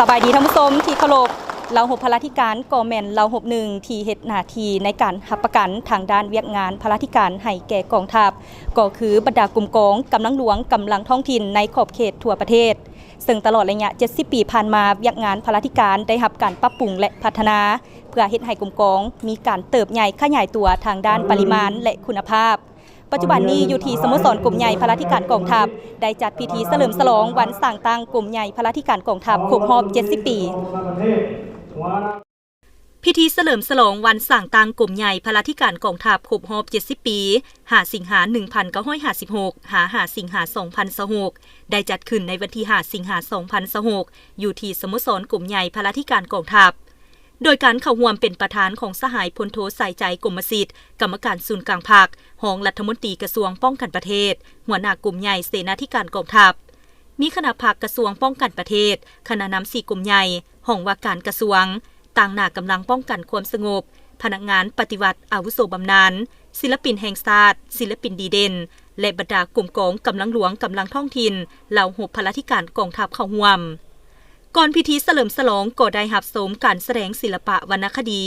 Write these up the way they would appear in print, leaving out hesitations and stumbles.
สบายดีท่านผู้ชมที่เคารพเราหบพลาธิการก่อแม่นเราหบหนึ่งที่เฮ็ดหน้าที่ในการรับประกันทางด้านเวียกงานพลาธิการให้แก่กองทัพก็คือบรรดากลุ่มกองกำลังหลวงกำลังท้องถิ่นในขอบเขตทั่วประเทศซึ่งตลอดระยะ70 ปีผ่านมาเวียกงานพลาธิการได้รับการปรับปรุงและพัฒนาเพื่อเฮ็ดให้กลุ่มกองมีการเติบใหญ่ขยายตัวทางด้านปริมาณและคุณภาพปัจจุบันนี้อยู่ที่สโมสรกลุ่มใหญ่พลาธิการกองทัพได้จัดพิธีเฉลิมฉลองวันสร้างตั้งกลุ่มใหญ่พลาธิการกองทัพครบรอบ70 ปีพิธีเฉลิมฉลองวันสร้างตั้งกลุ่มใหญ่พลาธิการกองทัพครบรอบ70 ปี5 สิงหาคม 1956 5 สิงหาคม 2026ได้จัดขึ้นในวันที่5 สิงหาคม 2026อยู่ที่สโมสรกลุ่มใหญ่พลาธิการกองทัพโดยการเข้าร่วมเป็นประธานของสหายพลโทใส่ใจกรมสิทธิ์กรรมการศูนย์กลางภาครองรัฐมนตรีกระทรวงป้องกันประเทศหัวหน้ากลุ่มใหญ่เสนาธิการกองทัพมีคณะภาคกระทรวงป้องกันประเทศคณะนำ4กลุ่มใหญ่ห้องว่าการกระทรวงต่างหน้ากำลังป้องกันความสงบพนักงานปฏิวัติอาวุโสบำนาญศิลปินแห่งชาติศิลปินดีเด่นและบรรดากลุ่มกองกำลังหลวงกำลังท้องถิ่นเหล่าหบพลาธิการกองทัพเข้าร่วมก่อนพิธีเฉลิมฉลองก็ได้รับชมการแสดงศิลปะวรรณคดี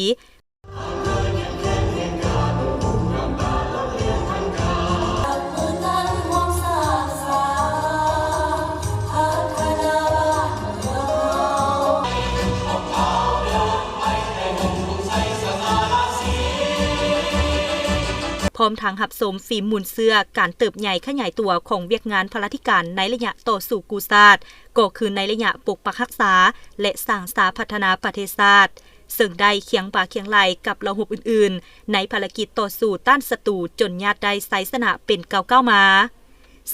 พร้อมทางหับสมฟิล์มมูลเสื้อการเติบใหญ่ขยายตัวของเวียกงานพลาธิการในระยะต่อสู่กูชาติก็คือในระยะปกปักรักษาและสร้างสาพัฒนาประเทศชาติซึ่งได้เคียงบ่าเคียงไหลกับระบบอื่นๆในภารกิจต่อสู้ต้านศัตรูจนญาติได้ไสชนะเป็น9-9มา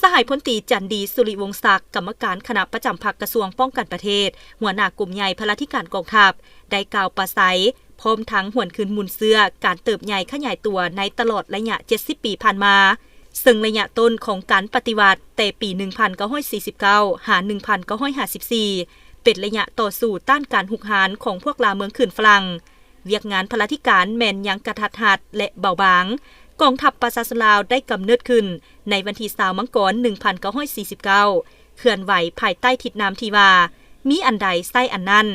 สหายพลตรีจันดีสุริวงศ์ศักดิ์กรรมการคณะประจำพรรคกระทรวงป้องกันประเทศหัวหน้ากลุ่มใหญ่พลาธิการกองทัพได้กล่าวปราศัยพร้อมทั้งหวนคืนมูลเสื้อการเติบใหญ่ขยายตัวในตลอดระยะ70 ปีผ่านมาซึ่งระยะต้นของการปฏิวัติแต่ปี 1949 หา 1954 เป็นระยะต่อสู้ต้านการหุกหานของพวกลาวเมืองขืนฝรั่งเวียกงานพลาธิการแม่นยังกระทัดหัดและเบาบางกองทัพประชาชนลาวได้กำเนิดขึ้นในวันที่20 มังกร 1949 เคลื่อนไหวภายใต้ทิศน้ำที่ว่ามีอันใดไส้อันนั้น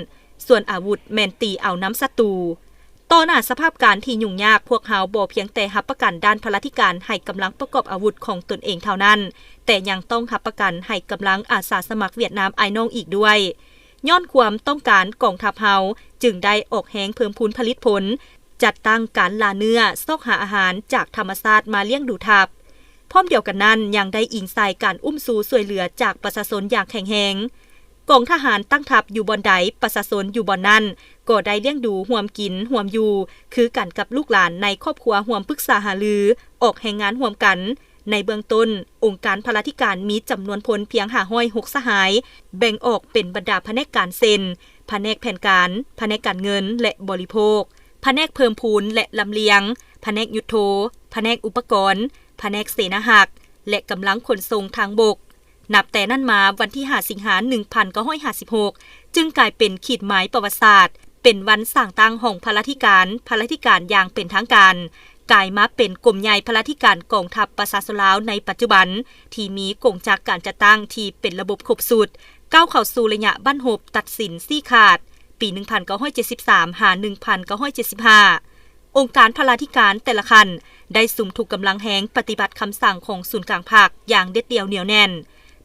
ส่วนอาวุธแม่นตีเอาน้ำศัตรูต่อหน้าสภาพการที่ยุ่งยากพวกเฮาบ่เพียงแต่รับประกันด้านพลาธิการให้กำลังประกอบอาวุธของตนเองเท่านั้นแต่ยังต้องรับประกันให้กำลังอาสาสมัครเวียดนามไอ้น้องอีกด้วยย้อนความต้องการกองทัพเฮาจึงได้ออกแหงเพิ่มพูนผลิตผลจัดตั้งการล่าเนื้อซอกหาอาหารจากธรรมชาติมาเลี้ยงดูทัพพร้อมเดียวกันนั้นยังได้อิงใส่การอุ้มสู้ช่วยเหลือจากประชาชนอย่างแข็งแรงกองทหารตั้งทัพอยู่บอนใดประชาชนอยู่บอนนั้นก็ได้เลี้ยงดูห่วมกินห่วมอยู่คือกันกับลูกหลานในครอบครัวห่วมปรึกษาหารือออกแห่งงานห่วมกันในเบื้องต้นองค์การพลาธิการมีจำนวนพลเพียง506สหายแบ่งออกเป็นบรรดาแผนกการเซ็นแผนกแผนการแผนกการเงินและบริโภคแผนกเพิ่มพูนและลำเลียงแผนกยุทโธแผนกอุปกรณ์แผนกเสนาหักและกำลังขนส่งทางบกนับแต่นั้นมาวันที่5 สิงหาคม 1956จึงกลายเป็นขีดหมายประวัติศาสตร์เป็นวันสร้างตั้งของพลาธิการอย่างเป็นทางการกลายมาเป็นกลุ่มใหญ่พลาธิการกองทัพประชาชนลาวในปัจจุบันที่มีกงจักการจัดตั้งที่เป็นระบบครบสูตรก้าวเข้าสู่ระยะบั้นหบตัดสินซี่ขาดปี 1973 หา 1975องค์การพลาธิการแต่ละคันได้สุมถูกกำลังแหงปฏิบัติคำสั่งของศูนย์กลางภาคอย่างเด็ดเดี่ยวเหนียวแน่น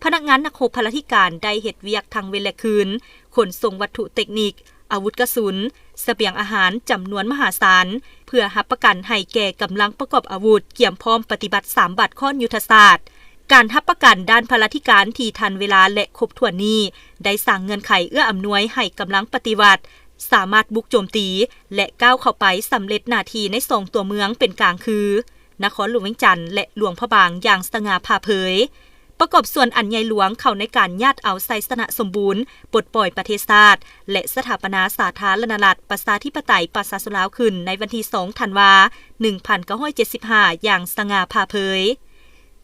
พนักงานนักรบพลาธิการได้เฮ็ดเวียกทั้งเวลาคืนขนส่งวัตถุเทคนิคอาวุธกระสุนเสบียงอาหารจำนวนมหาศาลเพื่อรับประกันให้แก่กำลังประกอบอาวุธเกี่ยมพร้อมปฏิบัติ3บาทข้อนยุทธศาสตร์การรับประกันด้านพลาธิการที่ทันเวลาและครบถ้วนนี้ได้สร้างเงื่อนไขเอื้ออำนวยให้กำลังปฏิวัติสามารถบุกโจมตีและก้าวเข้าไปสำเร็จหน้าที่ใน2ตัวเมืองเป็นกลางคือนครหลวงเวียงจันทร์และหลวงพระบางอย่างสง่าผ่าเผยประกอบส่วนอันใหญ่หลวงเข้าในการญาติเอาไสชนะสมบูรณ์ปลดปล่อยประเทศชาติและสถาปนาสาธารณรัฐประชาธิปไตยประชาชนลาวขึ้นในวันที่2 ธันวาคม 1975อย่างสง่าผ่าเผย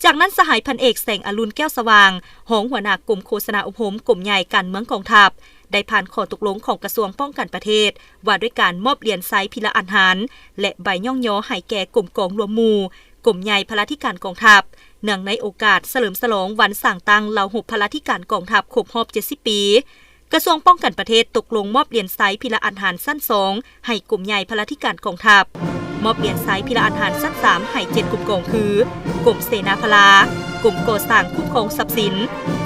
จากนั้นสหายพันเอกแสงอรุณแก้วสว่างรองหัวหน้ากลุ่มโฆษณาอบรมกลุ่มใหญ่การเมืองกองทัพได้ผ่านข้อตกลงของกระทรวงป้องกันประเทศว่าด้วยการมอบเหรียญไซพิละอันหารและใบย่องย่อให้แก่กลุ่มกองรวมหมู่กลุ่มใหญ่พลาธิการกองทัพเนื่องในโอกาสเฉลิมฉลองวันสร้างตั้งเหล่าหบพลาธิการกองทัพครบรอบ70 ปี กระทรวงป้องกันประเทศตกลงมอบเหรียญไซส์พิละอาหารสั้น2ให้กลุ่มใหญ่พลาธิการกองทัพมอบเหรียญไซส์พิละอาหารสั้น3ให้7กลุ่มกองคือกลุ่มเสนาพลากลุ่มก่อสร้างคุ้มครองทรัพย์สิน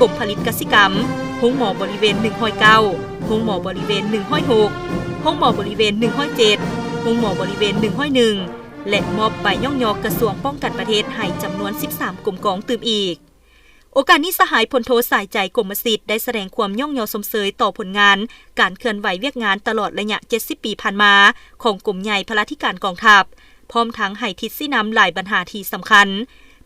กลุ่มผลิตกสิกรรมห้องหมอบริเวณ109ห้องหมอบริเวณ106ห้องหมอบริเวณ107ห้องหมอบริเวณ101และมอบใบย่องยอกระทรวงป้องกันประเทศให้จำนวน13กลุ่มกองตื่มอีกโอกาสนี้สหายพลโทสายใจกรมศิษย์ได้แสดงความย่องยอสมเสยต่อผลงานการเคลื่อนไหวเวียกงานตลอดระยะ70ปีผ่านมาของกลุ่มใหญ่พลาธิการกองทัพพร้อมทั้งให้ทิศชี้นำหลายปัญหาที่สำคัญ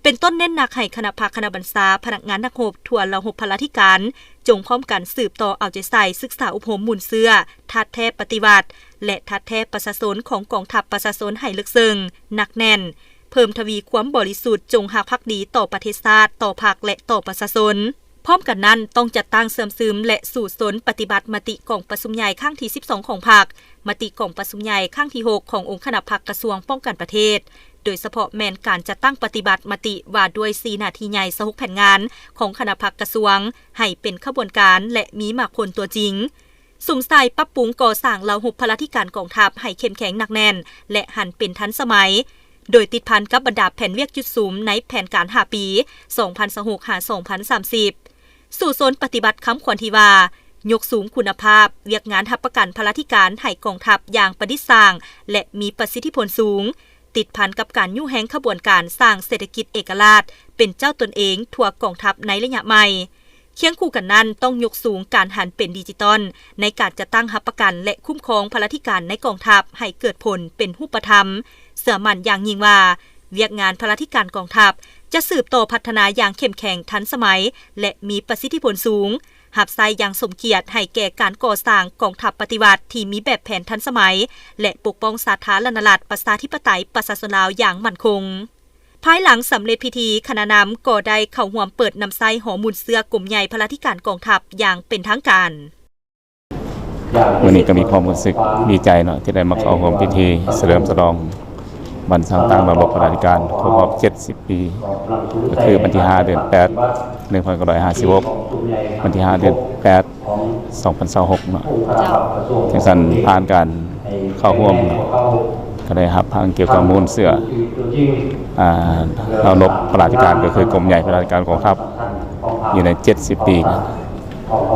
เป็นต้นเน้นหนักให้คณะพักคณะบรรษาพนักงานนักรบทั่วระบบพลาธิการจงพร้อมกันสืบต่อเอาใจใส่ศึกษาอบรมหมุนเสื้อทัดแทบปฏิบัติและทัดแทบประชาชนของกองทัพประชาชนให้ลึกซึ้งหนักแน่นเพิ่มทวีความบริสุทธิ์จงหักภักดีต่อประเทศชาติต่อพรรคและต่อประชาชนพร้อมกันนั้นต้องจัดตั้งเสริมซึมและสู่สนปฏิบัติมติกองประชุมใหญ่ครั้งที่12ของพรรคมติกองประชุมใหญ่ครั้งที่6ขององค์คณะพรรคกระทรวงป้องกันประเทศโดยเฉพาะแมนการจัดตั้งปฏิบัติมติว่าด้วย4หน้าที่ใหญ่16แผนงานของคณะพรรคกระทรวงให้เป็นขบวนการและมีมากคนตัวจริงสุ่มใส่ปรับปรุงก่อสร้างระบบพลาธิการกองทัพให้เข้มแข็งหนักแน่นและหันเป็นทันสมัยโดยติดพันกับบรรดาแผนเวียกจุดสูมในแผนการ5 ปี 2026-2030 สู่โซนปฏิบัติคำขวัญที่ว่ายกสูงคุณภาพเวียกงานหับประกันพลาธิการให้กองทัพอย่างประดิษฐ์สร้างและมีประสิทธิผลสูงติดพันกับการยุ่งแห้งขบวนการสร้างเศรษฐกิจเอกราชเป็นเจ้าตนเองทั่วกองทัพในระยะใหม่เคียงคู่กันนั้นต้องยกสูงการหันเป็นดิจิตอลในการจะตั้งหับประกันและคุ้มครองพลาธิการในกองทัพให้เกิดผลเป็นรูปธรรมเสื่อมั่นอย่างยิ่งว่าเวียกงานพลาธิการกองทัพจะสืบต่อพัฒนาอย่างเข้มแข็งทันสมัยและมีประสิทธิผลสูงหับไซอย่างสมเกียรติให้แก่การก่อสร้างกองทัพปฏิวัติที่มีแบบแผนทันสมัยและปกป้องสาธารณรัฐประชาธิปไตยประชาชนลาวอย่างมั่นคงภายหลังสำเร็จพิธีคณะนำก็ได้เข้าร่วมเปิดนำไส้หอมุนเสื้อกลุ่มใหญ่พลาธิการกองทัพอย่างเป็นทางการวันนี้ก็มีความรู้สึกดีใจเนาะที่ได้มาเข้าร่วมพิธีเฉลิมฉลองวันสร้างตั้งระบบพลาธิการครบรอบ70 ปีก็คือวันที่5 เดือน 8 1956วันที่5 เดือน 8 2026เนาะที่สั่นผ่านการเข้าร่วมก็ได้รับทางเกี่ยวกับมูลเสื้อเราลบพลาธิการก็คือกรมใหญ่พลาธิการกองทัพอยู่ใน70 ปี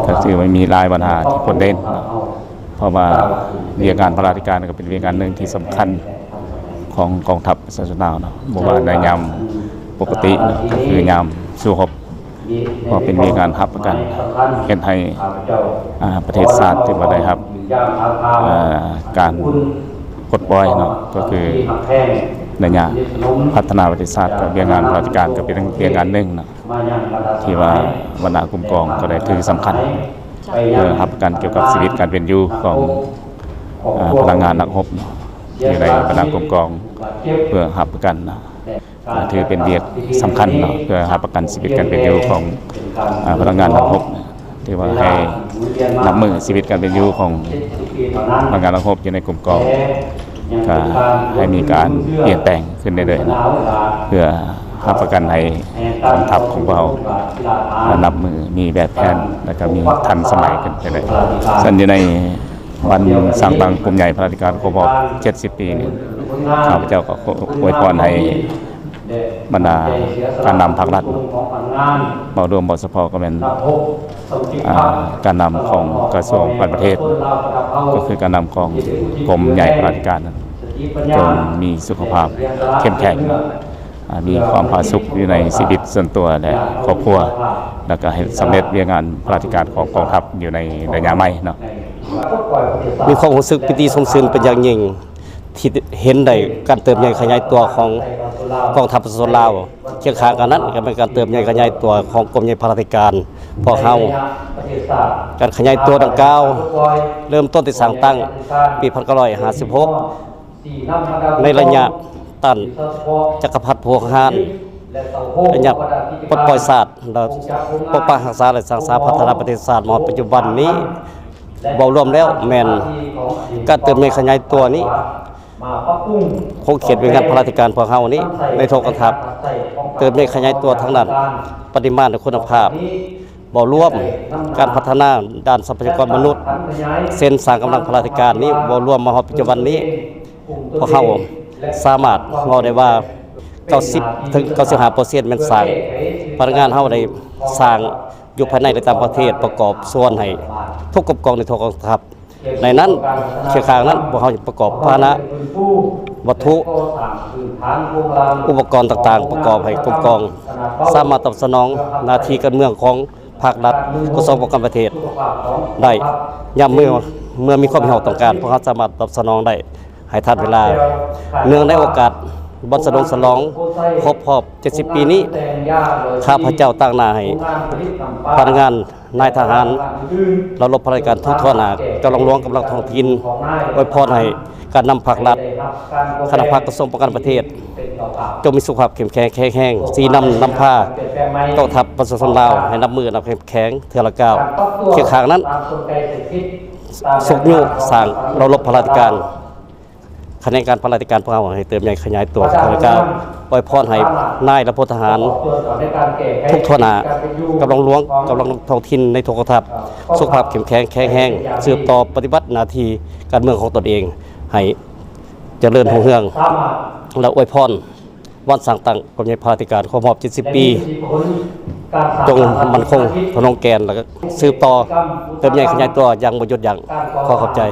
ก็คือไม่มีลายปัญหาที่พ้นเด่นเพราะว่าเรียกงานพลาธิการก็เป็นเรียกงานหนึ่งที่สำคัญของกองทัพประชาชนลาวเนาะบ่ว่าในยามปกติเนาะก็คือยามสู้รบก็เป็นเรียกงานรับประกันเฮ็ดให้ประเทศชาติที่ว่าได้ครับการปลดปล่อยเนาะก็คือในยามพัฒนาประเทศชาติกับเรียกงานพลาธิการก็เป็นเรียกงานหนึ่งเนาะที่ว่าบรรดากลุ่มกองก็ได้ถือสำคัญเพื่อรับประกันเกี่ยวกับชีวิตการเป็นอยู่ของพลังงานนักรบอยู่ในบรรดากลุ่มกองเพื่อรับประกันถือเป็นเรียกสำคัญเนาะเพื่อรับประกันชีวิตการเป็นอยู่ของพลังงานนักรบที่ว่าให้นำมือชีวิตการเป็นอยู่ของพลังงานนักรบอยู่ในกลุ่มกองก็ให้มีการเปลี่ยนแปลงขึ้นเรื่อยๆนะเพื่อรับประกันให้กองทัพของเรานับมือมีแบบแผนและก็มีทันสมัยขึ้นไปเลยส่วนอยู่ในวันสร้างตั้งกลุ่มใหญ่พลาธิการครบรอบ70 ปีนี้ข้าพเจ้าก็อวยพรให้บรรดาการนำภาครัฐบ่รวมบ่เฉพาะก็เป็นการนำของกระทรวงการประเทศก็คือการนำของกรมใหญ่พลาธิการจงมีสุขภาพเข้มแข็งมีความผาสุกอยู่ในชีวิตส่วนตัวและครอบครัวแล้วก็ให้สำเร็จเรียกงานพลาธิการของกองทัพอยู่ในระยะใหม่เนาะมีความรู้สึกปิติสมชื่นเป็นอย่างยิ่งที่เห็นได้การเติบใหญ่ขยายตัวของกองทัพประชาชนลาวเคียงข้างกันนั้นก็เป็นการเติบใหญ่ขยายตัวของกรมใหญ่พลาธิการพวกเฮาการขยายตัวดังกล่าวเริ่มต้นที่สร้างตั้งปี1956ในระยะต้านจักรพรรดิพวกฮานระยะปลดปล่อยศาสตร์ปกปักรักษาและสร้างสรรค์พัฒนาประเทศชาติมาปัจจุบันนี้เบารวมแล้วแม่นการเติบใหญ่ขยายตัวนี้คงเขียนเป็นงานพลาธิการพวกเฮานี้ในทกองทัพเติบใหญ่ขยายตัวทั้งนั้นปริมาณและคุณภาพ บ่ร่วมการพัฒนาด้านทรัพยากรมนุษย์เส้นสร้างกำลังพลาธิการนี้บ่ร่วมมาฮอดปัจจุบันนี้พวกเขาสามารถเว้าได้ว่า90ถึง 95% แม่นสร้างพนักงานเฮาได้สร้างอยู่ภายในและต่างประเทศประกอบส่วนให้ทุกกองในทุกกองทัพในนั้นเคียงข้างนั้นพวกเขาประกอบพาหนะวัตถุอุปกรณ์ต่างๆประกอบให้กรมกองสามารถตอบสนองหน้าที่การเมืองของภาครัฐกระทรวงป้องกันประเทศได้ย่ำเมื่อมีความเห็นต้องการพวกเขาสามารถตอบสนองได้ให้ทันเวลาเนื่องในโอกาสบอนสะดงฉลองครบรอบ70 ปีนี้ข้าพเจ้าตั้งหน้าให้พนักงานนายทหารเรารบพลการทุกทั่วหน้ากำลังหลวงกำลังท้องถิ่นอวยพรให้การนำภาครัฐคณะภาคกระทรวงป้องกันประเทศจงมีสุขภาพเข้มแข็งแข็งแรงสีนำผ้ากองทัพประชาชนลาวให้นับมือนำเข้มแข็งเทื่อละก้าวเคียงข้างนั้นสุขยุสร้างเรารบพลการคะแนนการพลาธิการพวกเราให้เติมใหญ่ขยายตัวเทื่อละก้าวอวยพรให้นายและพลทหารทุกทั่วหน้ากำลังหลวงกำลังท้องถิ่นในทุกกองทัพสุขภาพเข้มแข็งแข็งแรงสืบต่อปฏิบัติหน้าที่การเมืองของตนเองให้เจริญรุ่งเรืองและอวยพรวันสร้างตั้งกรมใหญ่พลาธิการครบรอบ70 ปีจงมั่นคงทนงแกนแล้วก็สืบต่อเติมใหญ่ขยายตัวอย่างบ่หยุดยั้งขอขอบใจ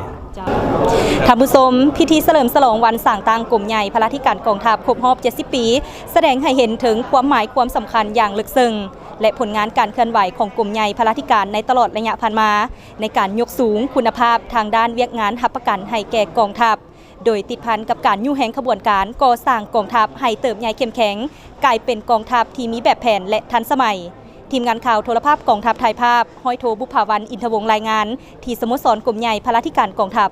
ท่านผู้ชมพิธีเฉลิมฉลองวันสร้างตั้งกรมใหญ่พลาธิการกองทัพครบรอบ70 ปีแสดงให้เห็นถึงความหมายความสำคัญอย่างลึกซึ้งและผลงานการเคลื่อนไหวของกรมใหญ่พลาธิการในตลอดระยะผ่านมาในการยกสูงคุณภาพทางด้านเวียกงานหับประกันให้แก่กองทัพโดยติดพันกับการยู่แห่งขบวนการก่อสร้างกองทัพให้เติบใหญ่เข้มแข็งกลายเป็นกองทัพที่มีแบบแผนและทันสมัยทีมงานข่าวโทรภาพกองทัพถ่ายภาพห้อยโทบุภาวันอินทวงศ์รายงานที่สโมสรกรมใหญ่พลาธิการกองทัพ